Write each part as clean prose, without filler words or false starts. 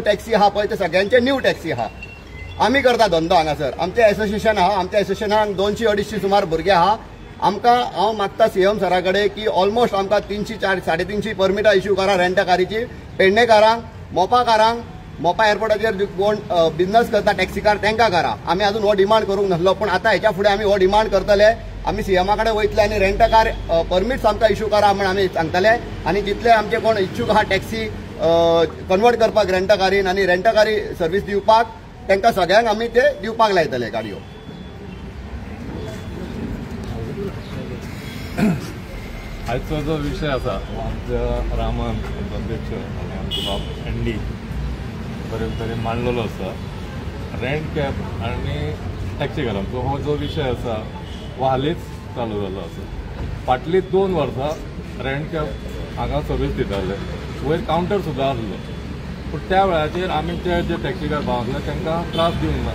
Taxi आहा पळय ते सगळ्यांचे न्यू टॅक्सी आहा. आम्ही करता धंदो हांगासर. आमचे एसोसिएशन आहा. आमच्या एसोसिएशनान 200-250 सुमार भुरगे आहा. आमकां हांव मागता सीएम सरा कडेन की ऑलमोस्ट आमकां 300-350 परमिटां इश्यू करा रेंट कारीची. पेडणेकारांक, मोपाकारांक, मोपा एअरपोर्टाचेर कोण बिझनेस करता टॅक्सीकार तांकां करा. आमी अजून हो डिमांड करूंक नासलो, पण आता हेच्या फुडें आमी हो डिमांड करतले. आमी सीएमा कडेन वयतले आनी रेंट कार परमिट्स आमकां इश्यू करा म्हण आमी सांगतले. आनी जितले आमचे कोण इच्छूक आहा टॅक्सी कन्वर्ट करपाक रेंट कारीन आनी रेंट कारी सर्वीस दिवपाक तांकां सगळ्यांक आमी ते दिवपाक लायतले गाडयो. आजचो जो विषय आसा आमच्या रामन अध्यक्ष आनी आमचो बाब एनडी बरे तरेन मांडलेलो आसा. रेंट कॅब आनी टॅक्सीकारांचो हो जो विशय आसा हो हालींच चालू जालो आसा. फाटलीं 2 वर्सां रेंट कॅब हांगा सर्वीस दिताले. वयर कावंटर सुद्दां आसलो, पूण त्या वेळाचेर आमी जे टॅक्सीकार भाव आसले तांकां त्रास दिवंक ना.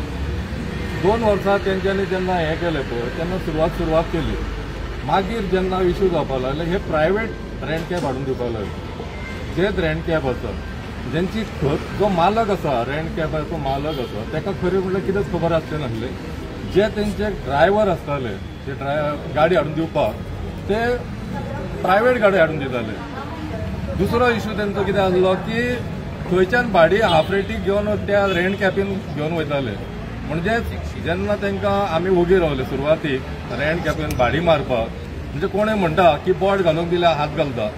2 वर्सां तेंच्यांनी जेन्ना हें केलें पळय तेन्ना सुरवात केली. मागीर जेन्ना इश्यू जावपाक लागले हे प्रायवेट रेंट कॅब हाडून दिवपाक लागले. जेच रेंट कॅब आसा जेंची जो मालक आसा रेंट कॅबाचो मालक आसा ताका खरें म्हणल्यार कितेंच खबर आसलें नासलें. जे तेंचे ड्रायव्हर आसताले जे गाडी हाडून दिवपाक ते प्रायवेट गाडी हाडून दिताले. दुसरो इश्यू तेंचो कितें आसलो की थंयच्यान भाडी हाफ रेटीक घेवन त्या रेंट कॅबीन घेवन वयताले. म्हणजे जेन्ना तांकां आमी ओगी रावले सुरवातीक रेंट कॅबीन भाडी मारपाक म्हणजे कोणें म्हणटा की बोर्ड घालूंक दिल्यार हात घालता.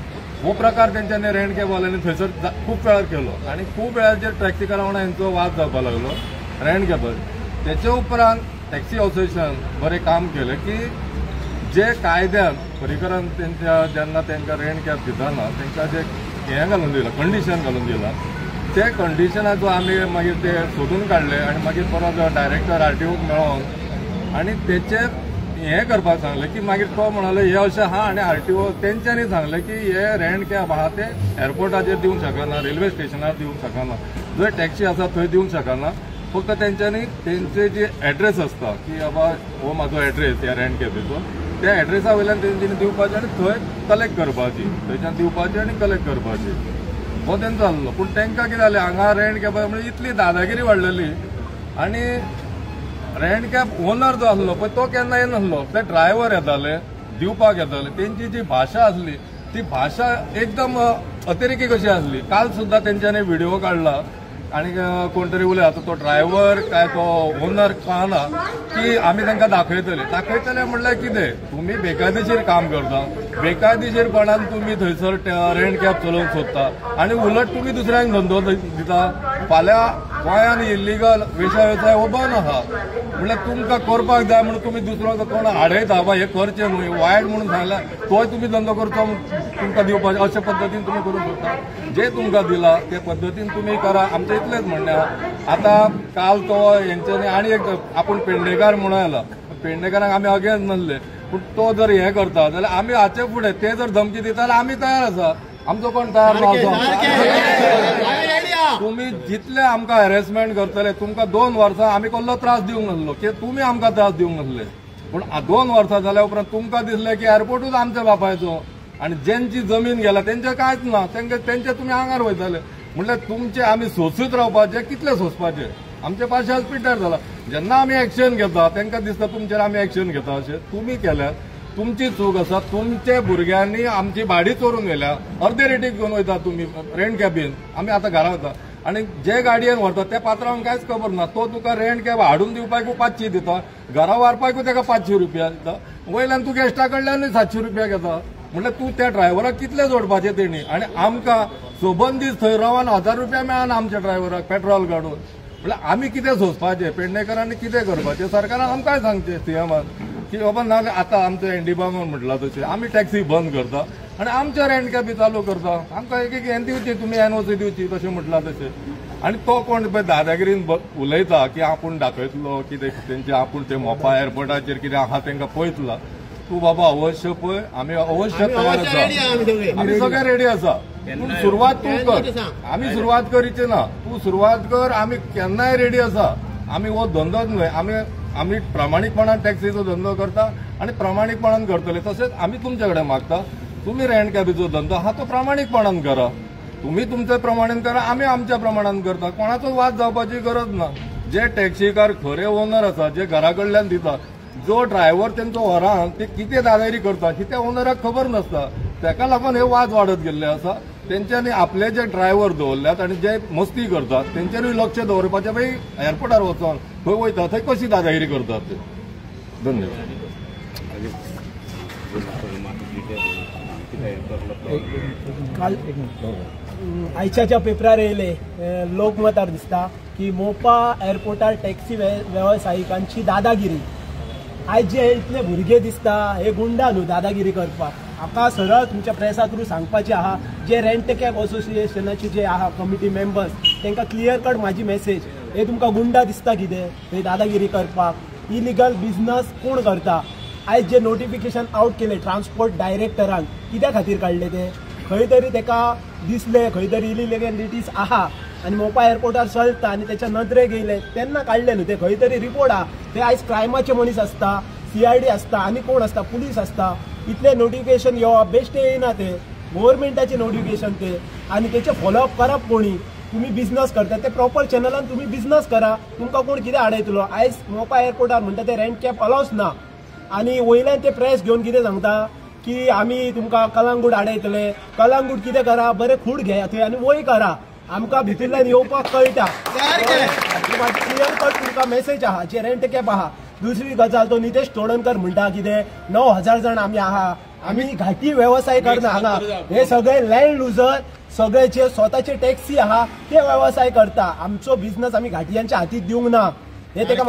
हो प्रकार तेंच्यांनी रेंट कॅबवाल्यांनी थंयसर खूब वेळार केलो आनी खूब वेळाचेर टॅक्सीकारां वांगडा हेंचो वाद जावपाक लागलो रेंट कॅबार. तेचे उपरांत टॅक्सी असोसिएशन बरें काम केलें की जे कायद्यान परिकरान तेंच्या जेन्ना तांकां रेंट कॅब दितना तांकां जे हें घालून दिलां कंडिशन घालून दिलां ते कंडिशनाचो आमी मागीर ते सोदून काडले आनी मागीर परत डायरेक्टर आरटीओक मेळोन आनी तेचेर हें करपाक सांगलें की मागीर तो म्हणलो हे अशें आहा आनी आरटीओ तेंच्यांनी सांगलें की हे रेंट कॅब आहा ते एअरपोर्टाचेर दिवंक शकना, रेल्वे स्टेशनार दिवंक शकना, जंय टॅक्सी आसा थंय दिवंक शकना. फक्त तेंच्यांनी तेंचे जे एड्रेस आसता की बाबा हो म्हाजो एड्रेस ह्या रेंट कॅबेचो त्या एड्रेसा वयल्यान तेंच्यांनी दिवपाचें आनी थंय कलेक्ट करपाची, थंयच्यान दिवपाची आनी कलेक्ट करपाची. हो तेंचो आसलो. पूण तांकां कितें जालें हांगा रेंट कॅबा म्हणजे इतली दादागिरी वाडलेली आनी रेंट कॅब ओनर जो आसलो पळय तो केन्ना येनासलो. ते ड्रायव्हर येताले दिवपाक येताले. तेंची जी भाशा आसली ती भाशा एकदम अतिरेकी कशी आसली. काल सुद्दां तेंच्यांनी व्हिडिओ काडला आनी कोण तरी उलय आतां तो ड्रायव्हर काय तो ओनर कळना की आमी तांकां दाखयतले म्हणल्यार कितें तुमी बेकायदेशीर काम करता, बेकायदेशीरपणान तुमी थंयसर रेंट कॅब चलोवंक सोदता आनी उलट तुमी दुसऱ्यांक धंदो दिता. फाल्यां गोंयान इल्लीगल वेवसाय हो बंद आहा म्हणल्यार तुमकां करपाक जाय म्हणून तुमी दुसरो कोण आडयता बा हे करचें न्हू वायट म्हणून सांगल्यार तोय तुमी धंदो करचो तुमकां दिवपाचें अशे पद्दतीन तुमी करूंक सोदता. जे तुमकां दिला ते पद्दतीन तुमी करा. आमचें इतलेंच म्हणणें आहा. आतां काल तो हेंच्यांनी आनी एक आपूण पेडणेकार म्हणून आयला. पेडणेकारांक आमी अगेन्स्ट नासले पूण तो जर हें करता जाल्यार आमी हाचे फुडें ते जर धमकी दिता जाल्यार आमी तयार आसा. आमचो कोण तयार ना. तुम्ही जितले आमकां हॅरेसमेंट करतले तुमकां 2 वर्सां आमी कसलो त्रास दिवंक नासलो की तुमी आमकां त्रास दिवंक नासले. पूण 2 वर्सां जाल्या उपरांत तुमकां दिसलें की एअरपोर्टूच आमच्या बापायचो आनी जेंची जमीन गेला तेंचें कांयच ना तेंचे तुमी आंगार वयताले. म्हणल्यार तुमचे आमी सोंसूच रावपाचे कितले सोंसपाचे. आमचे पार्शाल पिड्ड्यार जाला. जेन्ना आमी एक्शन घेता तांकां दिसता तुमचेर आमी एक्शन घेता अशें. तुमी केल्यार तुमची चूक आसा. तुमचे भुरग्यांनी आमची भाडी चोरून गेल्या अर्दे रेटीक घेवन वयता तुमी रेंट कॅबीन. आमी आतां घरा वता आनी जे गाडयेन व्हरता त्या पात्रांक कांयच खबर ना. तो तुका रेंट कॅब हाडून दिवपाकूय 500 दिता, घरा व्हरपाकूय ताका 500 रुपया दिता, वयल्यान तूं गॅस्टा कडल्यानूय 700 रुपया घेता. म्हणल्यार तूं त्या ड्रायव्हराक कितले जोडपाचे तेणी आनी आमकां सोबन दीस थंय रावन 1000 रुपया मेळना आमच्या ड्रायव्हराक पेट्रोल काडून. म्हणल्यार आमी कितें सोंसपाचें पेडणेकारांनी कितें करपाचें. सरकारान आमकांय सांगचें सीएमान की बाबा ना आतां आमचो एनडीबामान म्हटला तशें आमी टॅक्सी बंद करता आनी आमच्या रेंट कॅबी चालू करता. आमकां एक हें दिवची तुमी एनओसी दिवची तशें म्हटलां तशें. आनी तो कोण पळय दादागिरीन उलयता की आपूण दाखयतलो कितें तेंचे आपूण ते मोपा एअरपोर्टाचेर कितें आहा तांकां पळयतला. तूं बाबा अवश्य पळय आमी अवश्य तयार आसा. आमी सगळे रेडी आसा. पूण सुरवात तूं कर. आमी सुरवात करीची ना. तूं सुरवात कर. आमी केन्नाय रेडी आसा. आमी हो धंदोच न्हय आमी प्रामाणीकपणान टॅक्सीचो धंदो करता आनी प्रामाणीकपणान करतले. तशेंच आमी तुमचे कडेन मागता तुम्ही रेंट कॅबीचो धंदो हा तो प्रामाणिकपणान करा. तुम्ही तुमच्या प्रमाणान करा, आम्ही आमच्या प्रमाणान करता. कोणाचो वाद जावपाची गरज ना. जे टॅक्सीकार खरे ओनर आसा, जे घरा कडल्यान दिता, जो ड्रायव्हर तेंचो व्हरान ते कितें दादागिरी करता ही त्या ओनराक खबर नासता. ताका लागून हे वाद वाडत गेल्ले आसा. तेंच्यांनी आपले जे ड्रायव्हर दवरल्यात आनी जे मस्ती करतात तेंच्यांनी लक्ष दवरपाचें. भाई एअरपोर्टार वचोन खंय वयता थंय कशी दादागिरी करतात ते. धन्यवाद. काल आयच्या पेपरार येयले लोकमतार दिसता की मोपा एअरपोर्टार टॅक्सी व्यावसायिकांची दादागिरी. आयज जे इतले भुरगे दिसता हे गुंडा न्हू दादागिरी करपाक. म्हाका सरळ तुमच्या प्रेसा थ्रू सांगपाचें आहा, जे रेंट कॅब असोसिएशनाचे जे आहा कमिटी मेंबर्स तांकां क्लियर कट म्हाजी मेसेज. हे तुमकां गुंडा दिसता कितें हे दादागिरी करपाक? इलिगल बिझनस कोण करता? आयज जे नोटिफिकेशन आउट केले ट्रान्सपोर्ट डायरेक्टरान कित्या खातीर काडले ते? खंय तरी ताका दिसले खंय तरी इलिगॅलिटीज आहा आनी मोपा एअरपोर्टार चलता आनी त्याच्या नदरेक येयले तेन्ना काडले न्हू ते. खंय तरी रिपोर्ट आहा. ते आयज क्रायमाचे मनीस आसता, CID आसता आनी कोण आसता, पुलीस आसता. इतले नोटिफिकेशन येवप बेश्टे येयना ते. गव्हर्मेंटाचे नोटिफिकेशन ते आनी तेचे फॉलोअप करप कोणी? तुम्ही बिझनेस करता ते प्रॉपर चॅनलान तुम्ही बिझनेस करा. तुमकां कोण कितें आडयतलो? आयज मोपा एअरपोर्टार म्हणटा ते रेंट कॅब अलाउस ना आनी वयल्यान ते प्रेस घेवन कितें सांगता की आमी तुमकां कलंगूट आडयतले. कलंगूट कितें करा? बरें खूड घेया थंय आनी वय करा. आमकां भितरल्यान येवपाक कळटा. क्लियर कट तुमकां मेसेज आहा जे रेंट कॅब आहा. दुसरी गजाल तो नितेश तोडणकर म्हणटा कितें 9,000 जण आमी आहा, आमी घाटी व्यवसाय करना हांगा. हे सगळे लँड लुजर, सगळे जे स्वताचे टॅक्सी आहा ते व्यवसाय करता. आमचो बिझनस आमी घाटियांच्या हातीत दिवंक ना. हे ताका